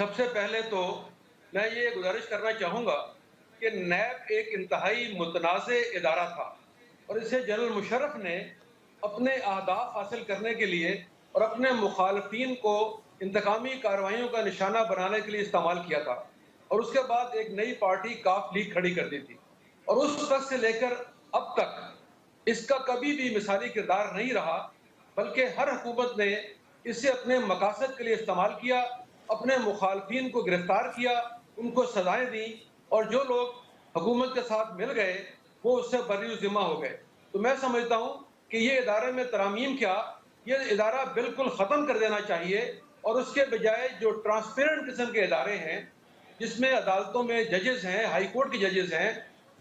سب سے پہلے تو میں یہ گزارش کرنا چاہوں گا کہ نیب ایک انتہائی متنازع ادارہ تھا اور اسے جنرل مشرف نے اپنے اہداف حاصل کرنے کے لیے اور اپنے مخالفین کو انتقامی کارروائیوں کا نشانہ بنانے کے لیے استعمال کیا تھا، اور اس کے بعد ایک نئی پارٹی کاف لیگ کھڑی کر دی تھی، اور اس وقت سے لے کر اب تک اس کا کبھی بھی مثالی کردار نہیں رہا، بلکہ ہر حکومت نے اسے اپنے مقاصد کے لیے استعمال کیا، اپنے مخالفین کو گرفتار کیا، ان کو سزائیں دیں، اور جو لوگ حکومت کے ساتھ مل گئے وہ اس سے بری ذمہ ہو گئے۔ تو میں سمجھتا ہوں کہ یہ ادارے میں ترامیم کیا، یہ ادارہ بالکل ختم کر دینا چاہیے، اور اس کے بجائے جو ٹرانسپیرنٹ قسم کے ادارے ہیں جس میں عدالتوں میں ججز ہیں، ہائی کورٹ کے ججز ہیں،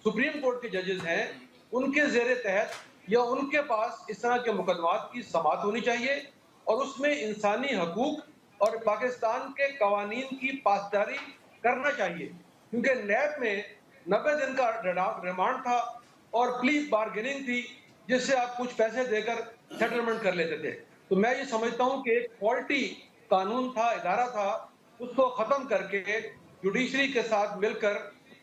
سپریم کورٹ کے ججز ہیں، ان کے زیر تحت یا ان کے پاس اس طرح کے مقدمات کی سماعت ہونی چاہیے، اور اس میں انسانی حقوق اور پاکستان کے قوانین کی پاسداری کرنا چاہیے، کیونکہ نیب میں 90 دن کا ریمانڈ تھا اور پلی بارگیننگ تھی، جس سے آپ کچھ پیسے دے کر سیٹلمنٹ کر لیتے تھے۔ تو میں یہ سمجھتا ہوں کہ ایک فالٹی قانون تھا، ادارہ تھا، اس کو ختم کر کے جوڈیشری کے ساتھ مل کر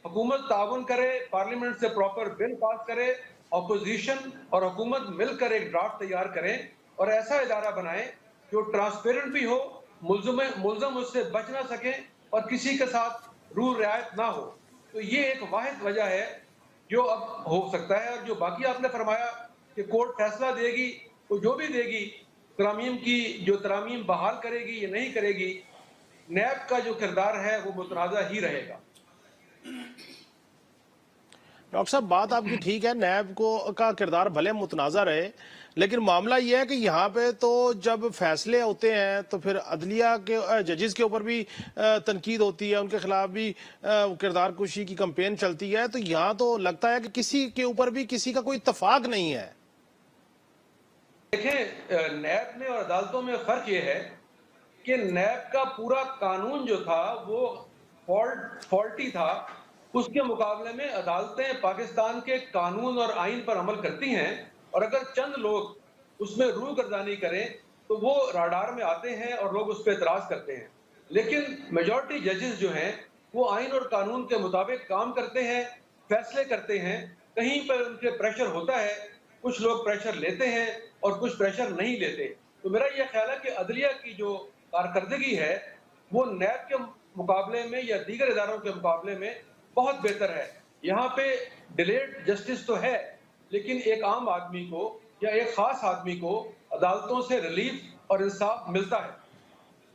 حکومت تعاون کرے، پارلیمنٹ سے پراپر بل پاس کرے، اپوزیشن اور حکومت مل کر ایک ڈرافٹ تیار کریں اور ایسا ادارہ بنائیں جو ٹرانسپیرنٹ بھی ہو، ملزم اس سے بچ نہ سکیں اور کسی کے ساتھ رول رعایت نہ ہو۔ تو یہ ایک واحد وجہ ہے جو اب ہو سکتا ہے، اور جو باقی آپ نے فرمایا کہ کورٹ فیصلہ دے گی، وہ جو بھی دے گی، ترامیم کی جو ترامیم بحال کرے گی یا نہیں کرے گی، نیب کا جو کردار ہے وہ متنازع ہی رہے گا۔ ڈاکٹر صاحب بات آپ کی ٹھیک ہے، نیب کا کردار بھلے متنازع رہے، لیکن معاملہ یہ ہے کہ یہاں پہ تو جب فیصلے ہوتے ہیں تو پھر عدلیہ کے ججز کے اوپر بھی تنقید ہوتی ہے، ان کے خلاف بھی کردار کشی کی کمپین چلتی ہے، تو یہاں تو لگتا ہے کہ کسی کے اوپر بھی کسی کا کوئی اتفاق نہیں ہے۔ دیکھیں، نیب میں اور عدالتوں میں فرق یہ ہے کہ نیب کا پورا قانون جو تھا وہ فالٹی تھا، اس کے مقابلے میں عدالتیں پاکستان کے قانون اور آئین پر عمل کرتی ہیں، اور اگر چند لوگ اس میں روح گردانی کریں تو وہ راڈار میں آتے ہیں اور لوگ اس پہ اعتراض کرتے ہیں، لیکن میجورٹی ججز جو ہیں وہ آئین اور قانون کے مطابق کام کرتے ہیں، فیصلے کرتے ہیں۔ کہیں پر ان کے پریشر ہوتا ہے، کچھ لوگ پریشر لیتے ہیں اور کچھ پریشر نہیں لیتے۔ تو میرا یہ خیال ہے کہ عدلیہ کی جو کارکردگی ہے وہ نیب کے مقابلے میں یا دیگر اداروں کے مقابلے میں بہت بہتر ہے۔ یہاں پہ ڈیلیڈ جسٹس تو ہے، لیکن ایک عام آدمی کو یا ایک خاص آدمی کو عدالتوں سے ریلیف اور انصاف ملتا ہے۔